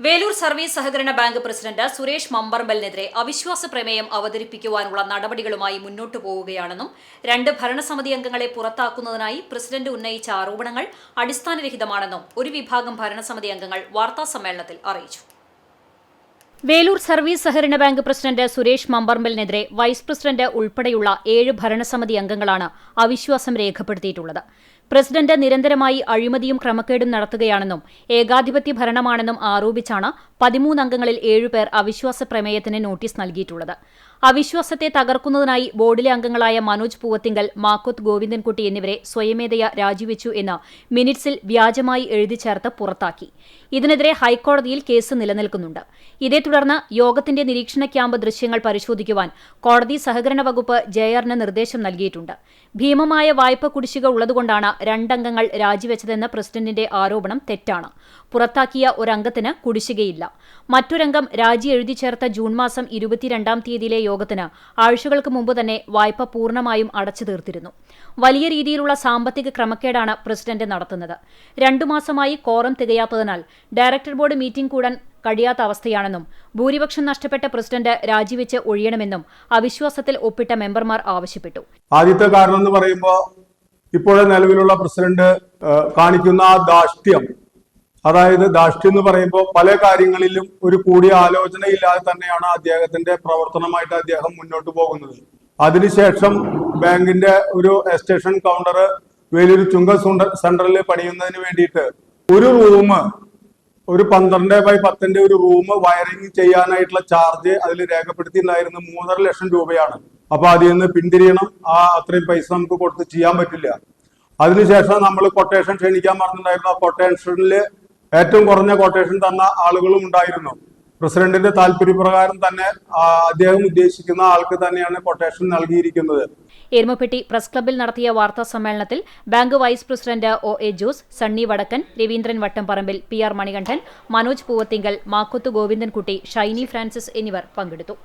Velur service സഹകരണ bank president Suresh മമ്പർമ്പലിനെതിരെ അവിശ്വാസ പ്രമേയം അവതരിപ്പിക്കുവാനുള്ള നടപടികളുമായി മുന്നോട്ടു പോവുകയാണെന്നും 2 ഭരണസമിതി അംഗങ്ങളെ പുറത്താക്കുന്നതിനായി പ്രസിഡന്റ് ഉന്നയിച്ച ആരോപണങ്ങൾ അടിസ്ഥാനരഹിതമാണെന്നും ഒരു വിഭാഗം ഭരണസമിതി അംഗങ്ങൾ വാർത്താസമ്മേളനത്തിൽ അറിയിച്ചു. വേലൂർ സർവീസ് സഹകരണ ബാങ്ക് പ്രസിഡന്റ് സുരേഷ് മമ്പർമ്പലിനെതിരെ വൈസ് പ്രസിഡന്റ് ഉൾപ്പെടെയുള്ള 7 ഭരണസമിതി അംഗങ്ങളാണ് അവിശ്വാസം രേഖപ്പെടുത്തിയിട്ടുള്ളത്. പ്രസിഡന്റ് നിരന്തരമായി അഴിമതിയും ക്രമക്കേടും നടത്തുകയാണെന്നും ഏകാധിപത്യ ഭരണമാണെന്നും ആരോപിച്ചാണ് 13 അംഗങ്ങളിൽ 7 പേർ അവിശ്വാസ പ്രമേയത്തിന് നോട്ടീസ് നൽകിയിട്ടുള്ളത്. അവിശ്വാസത്തെ തകർക്കുന്നതിനായി ബോർഡിലെ അംഗങ്ങളായ മനോജ് പൂവത്തിങ്കൽ, മാക്കോത്ത് ഗോവിന്ദൻകുട്ടി എന്നിവരെ സ്വയമേധയാ രാജിവെച്ചു എന്ന് മിനിറ്റ്സിൽ വ്യാജമായി എഴുതി ചേർത്ത് പുറത്താക്കി. ഇതിനെതിരെ ഹൈക്കോടതിയിൽ കേസ് നിലനിൽക്കുന്നുണ്ട്. ഇതേ തുടർന്ന് യോഗത്തിന്റെ നിരീക്ഷണ ക്യാമ്പ് ദൃശ്യങ്ങൾ പരിശോധിക്കുവാൻ കോടതി സഹകരണ വകുപ്പ് ജെആറിന് നിർദ്ദേശം നൽകിയിട്ടുണ്ട്. ഭീമമായ വായ്പ കുടിശ്ശിക ഉള്ളതുകൊണ്ടാണ് 2 അംഗങ്ങൾ രാജിവെച്ചതെന്ന പ്രസിഡന്റിന്റെ ആരോപണം തെറ്റാണ്. പുറത്താക്കിയ ഒരംഗത്തിന് കുടിശ്ശികയില്ല. മറ്റൊരംഗം രാജി എഴുതി ചേർത്ത ജൂൺ മാസം 22-ാം തീയതിയിലെ യോഗത്തിന് ആഴ്ചകൾക്ക് മുമ്പ് തന്നെ വായ്പ പൂർണ്ണമായും അടച്ചു തീർത്തിരുന്നു. വലിയ രീതിയിലുള്ള സാമ്പത്തിക ക്രമക്കേടാണ് പ്രസിഡന്റ് നടത്തുന്നത്. 2 മാസമായി കോറം തികയാത്തതിനാൽ ഡയറക്ടർ ബോർഡ് മീറ്റിംഗ് കൂടാൻ കഴിയാത്ത അവസ്ഥയാണെന്നും ഭൂരിപക്ഷം നഷ്ടപ്പെട്ട പ്രസിഡന്റ് രാജിവെച്ച് ഒഴിയണമെന്നും അവിശ്വാസത്തിൽ ഒപ്പിട്ട മെമ്പർമാർ ആവശ്യപ്പെട്ടു. ആദ്യത്തെ കാരണം എന്ന് പറയുമ്പോൾ ഇപ്പോഴത്തെ നിലവിലുള്ള പ്രസിഡന്റ് കാണിക്കുന്ന ആ ധാർഷ്ട്യം, അതായത് ധാർഷ്ട്യം എന്ന് പറയുമ്പോൾ പല കാര്യങ്ങളിലും ഒരു കൂടിയ ആലോചനയില്ലാതെ തന്നെയാണ് അദ്ദേഹത്തിന്റെ പ്രവർത്തനമായിട്ട് അദ്ദേഹം മുന്നോട്ട് പോകുന്നത്. അതിനുശേഷം ബാങ്കിന്റെ ഒരു എസ്റ്റേഷൻ കൗണ്ടർ വേലൂർ ചുങ്ക സെന്ററിൽ പണിയുന്നതിന് വേണ്ടിയിട്ട് ഒരു റൂം, ഒരു 12x10 ഒരു റൂം വയറിംഗ് ചെയ്യാനായിട്ടുള്ള ചാർജ് അതിൽ രേഖപ്പെടുത്തിയിട്ടുണ്ടായിരുന്നു 3.5 ലക്ഷം രൂപയാണ്. അപ്പൊ അതിൽ നിന്ന് പിന്തിരിയണം. അത്രയും പൈസ നമുക്ക് കൊടുത്ത് ചെയ്യാൻ പറ്റില്ല. അതിനുശേഷം നമ്മൾ കൊട്ടേഷൻ ക്ഷണിക്കാൻ പറഞ്ഞിട്ടുണ്ടായിരുന്നു. ആ കൊട്ടേഷനിൽ ഏറ്റവും കുറഞ്ഞ കൊട്ടേഷൻ തന്ന ആളുകളും ഉണ്ടായിരുന്നു. പ്രസിഡന്റിന്റെ താല്പര്യപ്രകാരം തന്നെ അദ്ദേഹം ഉദ്ദേശിക്കുന്ന ആൾക്ക് തന്നെയാണ് കൊട്ടേഷൻ നൽകിയിരിക്കുന്നത്. എരുമപ്പെട്ടി പ്രസ് ക്ലബ്ബിൽ നടത്തിയ വാർത്താ സമ്മേളനത്തിൽ bank vice president OA Jose, Sunny Vadakkan, Raveendran Vattamparambil, PR Manikandan, Manoj Poovathinkal, Makkoth Govindankutty, Shiny Francis എന്നിവർ പങ്കെടുത്തു.